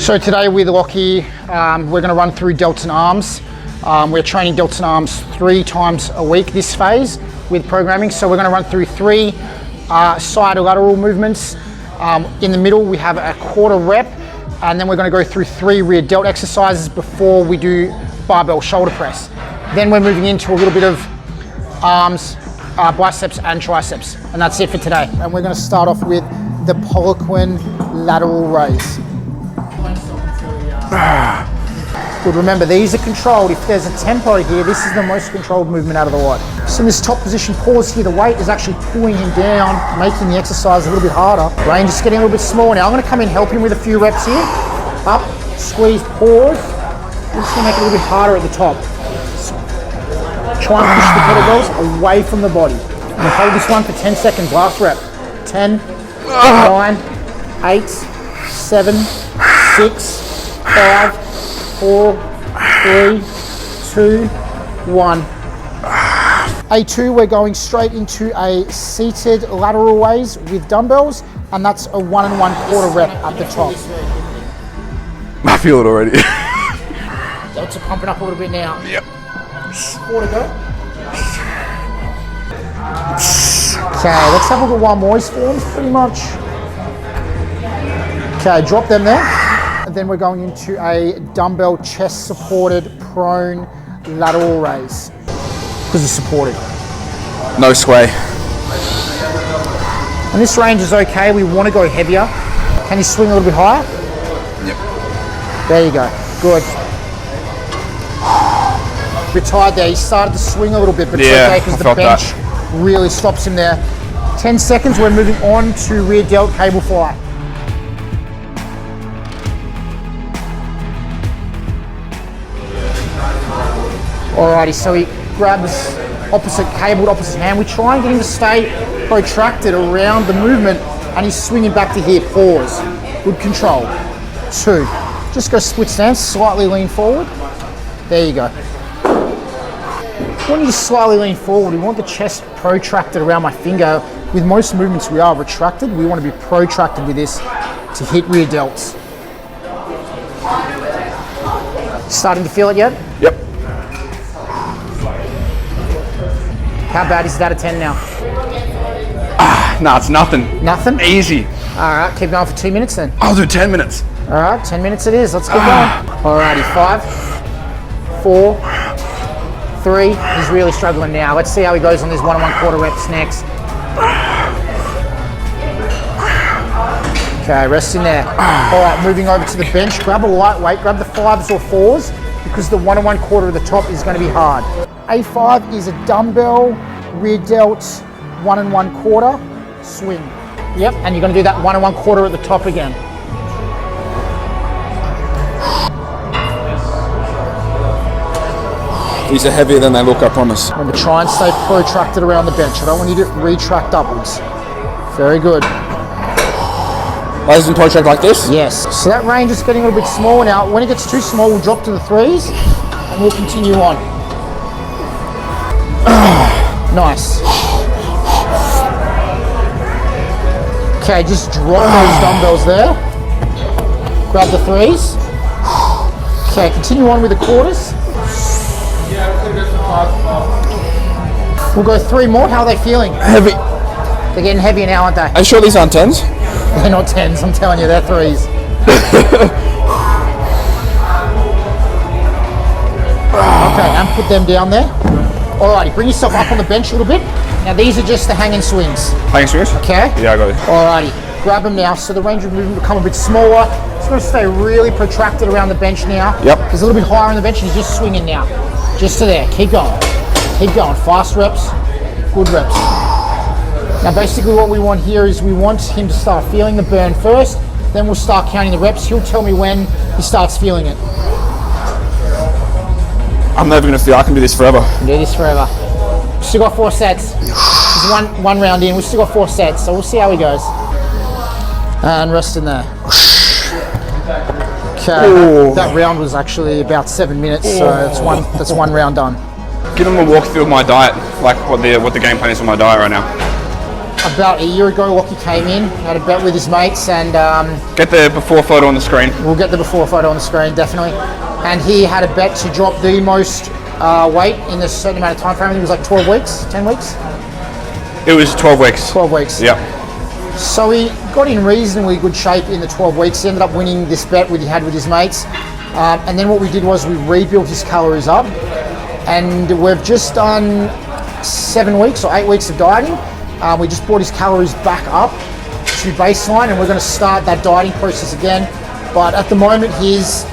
So today with Lockie, we're going to run through delts and arms. We're training delts and arms 3 times a week this phase with programming. So we're going to run through 3 side lateral movements. In the middle we have a quarter rep, and then we're going to go through 3 rear delt exercises before we do barbell shoulder press. Then we're moving into a little bit of arms, biceps and triceps, and that's it for today. And we're going to start off with the Poliquin lateral raise. Good, remember these are controlled. If there's a tempo here, this is the most controlled movement out of the lot. So in this top position, pause here, the weight is actually pulling him down, making the exercise a little bit harder. Range is getting a little bit smaller now. I'm going to come in, help him with a few reps here. Up, squeeze, pause. I'm just going to make it a little bit harder at the top. Try and push the kettlebells away from the body. I'm going to hold this one for 10 seconds, last rep. 10, 9, 8, 7, 6, 5, 4, 3, 2, 1. A2, we're going straight into a seated lateral raise with dumbbells, and that's a 1 1/4 rep at the top. I feel it already. Delts are pumping up a little bit now. Yep. 4 to go. Okay, let's have a look at one more. His form's pretty much. Okay, drop them there. And then we're going into a dumbbell chest supported prone lateral raise. Because it's supported. No sway. And this range is okay. We want to go heavier. Can you swing a little bit higher? Yep. There you go. Good. A bit tired there. He started to swing a little bit, but it's okay because the bench really stops him there. 10 seconds. We're moving on to rear delt cable fly. Alrighty, so he grabs opposite cable, opposite hand. We try and get him to stay protracted around the movement, and he's swinging back to here. Pause. Good control. 2. Just go split stance, slightly lean forward. There you go. When you slightly lean forward, we want the chest protracted around my finger. With most movements we are retracted. We want to be protracted with this to hit rear delts. Starting to feel it yet? Yep. How bad is it out of 10 now? Nah, it's nothing. Nothing? Easy. Alright, keep going for 2 minutes then. I'll do 10 minutes. Alright, 10 minutes it is. Let's get going. Alrighty, 5, 4, 3. He's really struggling now. Let's see how he goes on these 1 1/4 reps next. Okay, rest in there. Alright, moving over to the bench. Grab a light weight, grab the 5s or 4s, because the 1 1/4 at the top is going to be hard. A5 is a dumbbell, rear delt, 1 1/4 swing. Yep, and you're going to do that 1 1/4 at the top again. These are heavier than they look, I promise. Remember, try and stay protracted around the bench. I don't want you to retract upwards. Very good. Raise and protract like this? Yes. So that range is getting a little bit smaller now. When it gets too small, we'll drop to the 3s and we'll continue on. Nice. Okay, just drop those dumbbells there. Grab the 3s. Okay, continue on with the quarters. We'll go 3 more. How are they feeling? Heavy. They're getting heavier now, aren't they? Are you sure these aren't 10s? They're not 10s, I'm telling you, they're 3s. Okay, and put them down there. Alrighty, bring yourself up on the bench a little bit. Now these are just the hanging swings. Hanging swings? Okay? Yeah, I got it. Alrighty, grab them now. So the range of movement will become a bit smaller. It's going to stay really protracted around the bench now. Yep. There's a little bit higher on the bench and he's just swinging now. Just to there, keep going. Keep going, fast reps, good reps. Now basically what we want here is we want him to start feeling the burn first, then we'll start counting the reps. He'll tell me when he starts feeling it. I'm never going to feel I can do this forever. We can do this forever. Still got 4 sets. There's one round in, we've still got 4 sets, so we'll see how he goes. And rest in there. Okay, that round was actually about 7 minutes, so that's one round done. Give them a walkthrough of my diet, like what the game plan is for my diet right now. about a year ago, Lockie came in, had a bet with his mates, and Get the before photo on the screen. we'll get the before photo on the screen, definitely. And he had a bet to drop the most weight in a certain amount of time frame. I think it was like 12 weeks, 10 weeks? It was 12 weeks. 12 weeks. Yep. So he got in reasonably good shape in the 12 weeks. He ended up winning this bet he had with his mates. And then what we did was we rebuilt his calories up. And we've just done 7 weeks or 8 weeks of dieting. We just brought his calories back up to baseline, and we're going to start that dieting process again. But at the moment, he's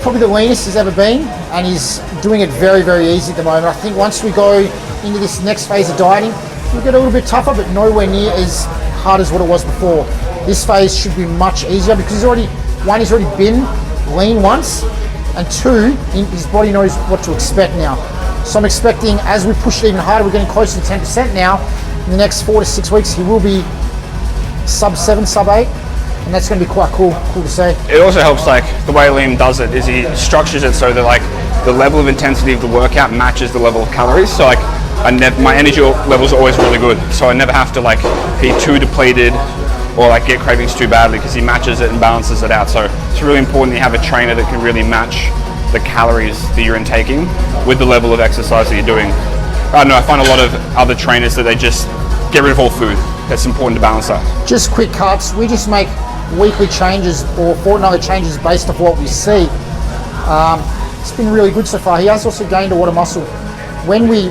probably the leanest he's ever been, and he's doing it very, very easy at the moment. I think once we go into this next phase of dieting, we'll get a little bit tougher, but nowhere near as hard as what it was before. This phase should be much easier because he's already been lean once, and 2, his body knows what to expect now. So I'm expecting as we push it even harder, we're getting closer to 10% now. In the next 4 to 6 weeks, he will be sub 7, sub 8, and that's going to be quite cool to see. It also helps, like, the way Liam does it is he structures it so that, like, the level of intensity of the workout matches the level of calories. So, like, my energy levels are always really good. So I never have to, like, be too depleted or, like, get cravings too badly because he matches it and balances it out. So it's really important that you have a trainer that can really match the calories that you're intaking with the level of exercise that you're doing. I don't know, I find a lot of other trainers that they just get rid of all food. It's important to balance that. Just quick cuts. We just make weekly changes or fortnightly changes based off what we see. It's been really good so far. He has also gained a lot of muscle. When we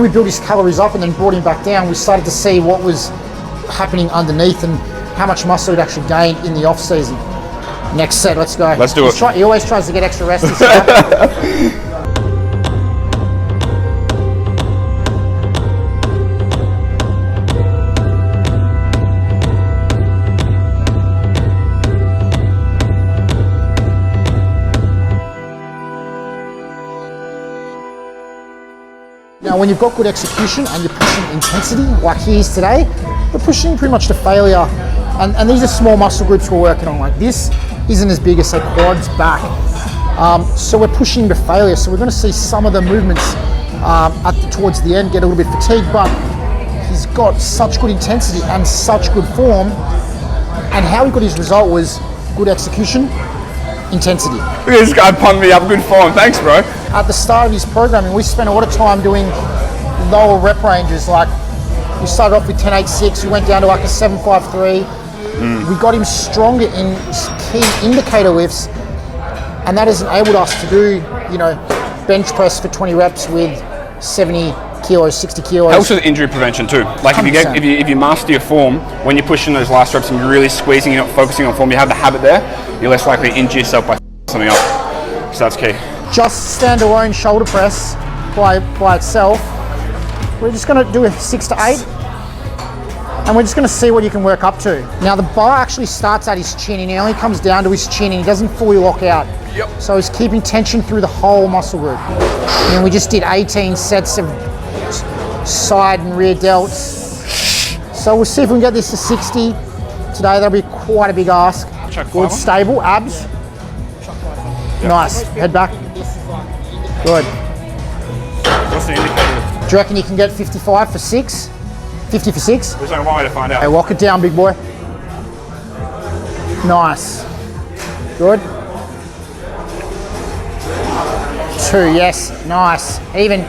built his calories up and then brought him back down, we started to see what was happening underneath and how much muscle he'd actually gained in the off season. Next set, let's go. Let's do it. He always tries to get extra rest this time. Now, when you've got good execution and you're pushing intensity, like he is today, we're pushing pretty much to failure. And these are small muscle groups we're working on. Like this isn't as big as, say, quads, back. So we're pushing to failure. So we're going to see some of the movements towards the end get a little bit fatigued, but he's got such good intensity and such good form. And how he got his result was good execution, intensity. Look at this guy pumped me up, good form. Thanks, bro. At the start of his programming, we spent a lot of time doing lower rep ranges. Like we started off with 10.86, we went down to like a 7.53. We got him stronger in key indicator lifts, and that has enabled us to do, bench press for 20 reps with 70 kilos, 60 kilos. Helps with injury prevention too. Like if you master your form, when you're pushing those last reps and you're really squeezing, you're not focusing on form, you have the habit there, you're less likely to injure yourself by something up. So that's key. Just standalone shoulder press by itself. We're just going to do a 6 to 8, and we're just going to see what you can work up to. Now the bar actually starts at his chin, and he only comes down to his chin, and he doesn't fully lock out. Yep. So he's keeping tension through the whole muscle group. And then we just did 18 sets of side and rear delts. So we'll see if we can get this to 60 today. That'll be quite a big ask. Good, stable, abs. Nice, head back. Good. What's the indicator? Do you reckon you can get 55 for 6? 50 for 6? There's no one way to find out. Hey, lock it down, big boy. Nice. Good. 2, yes, nice. Even.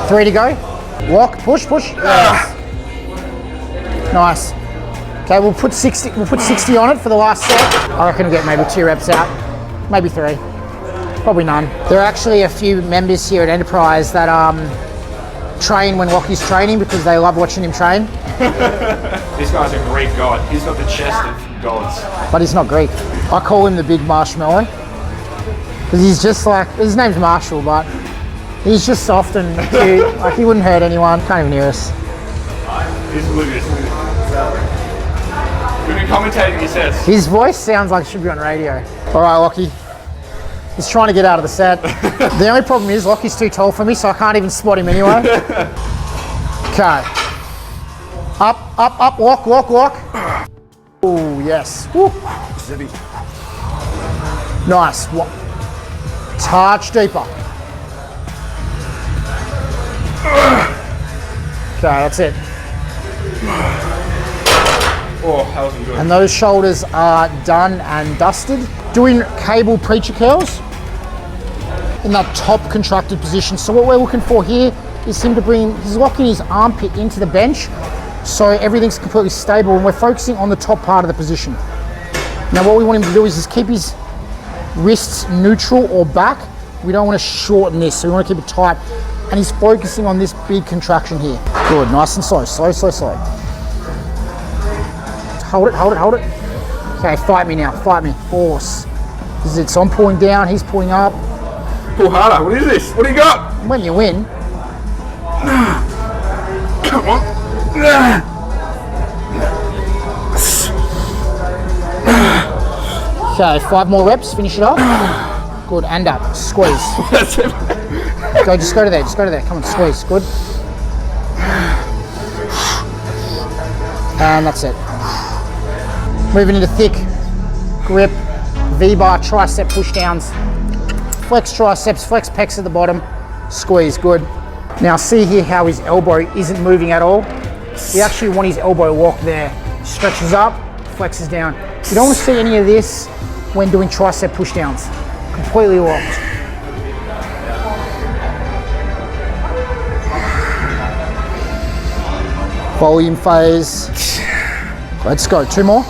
3 to go. Lock, push. Yes. Nice. Okay, we'll put 60 on it for the last set. I reckon we'll get maybe 2 reps out. Maybe 3. Probably none. There are actually a few members here at Enterprise that train when Lockie's training because they love watching him train. This guy's a Greek god. He's got the chest of gods. But he's not Greek. I call him the big marshmallow. Because he's just like, his name's Marshall, but he's just soft and cute. Like he wouldn't hurt anyone. Can't even hear us. He's oblivious. We've been commentating his sets. His voice sounds like it should be on radio. All right, Lockie. He's trying to get out of the set. The only problem is Lockie's too tall for me, so I can't even spot him anyway. Okay. Up, lock. Oh, yes. Woo. Nice. Touch deeper. that's it. Oh, that wasn't good. And those shoulders are done and dusted. Doing cable preacher curls in that top contracted position. So what we're looking for here is him to he's locking his armpit into the bench so everything's completely stable, and we're focusing on the top part of the position. Now what we want him to do is just keep his wrists neutral or back. We don't want to shorten this, so we want to keep it tight. And he's focusing on this big contraction here. Good, nice and slow, slow, slow, slow. Hold it, hold it, hold it. Okay, fight me now, fight me, force. This is it, so I'm pulling down, he's pulling up. Pull harder. What is this? What do you got? When you win, Come on. okay, 5 more reps, finish it off. Good, and up, squeeze. That's it. Go, just go to there, just go to there. Come on, squeeze, good. And that's it. Moving into thick grip, V-bar, tricep push downs. Flex triceps, flex pecs at the bottom, squeeze, good. Now see here how his elbow isn't moving at all. We actually want his elbow locked there. Stretches up, flexes down. You don't want to see any of this when doing tricep push downs. Completely locked. Volume phase. Let's go, 2 more.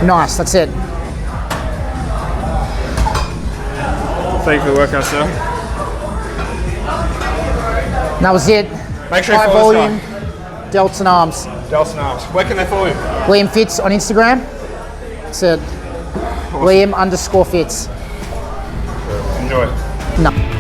Nice, that's it. Thank you for the workout, sir. And that was it. Make sure you High follow this volume, delts and arms. Delson Arms. Where can they follow you? Liam Fitz on Instagram. That's it. Liam_Fitz. Enjoy. No.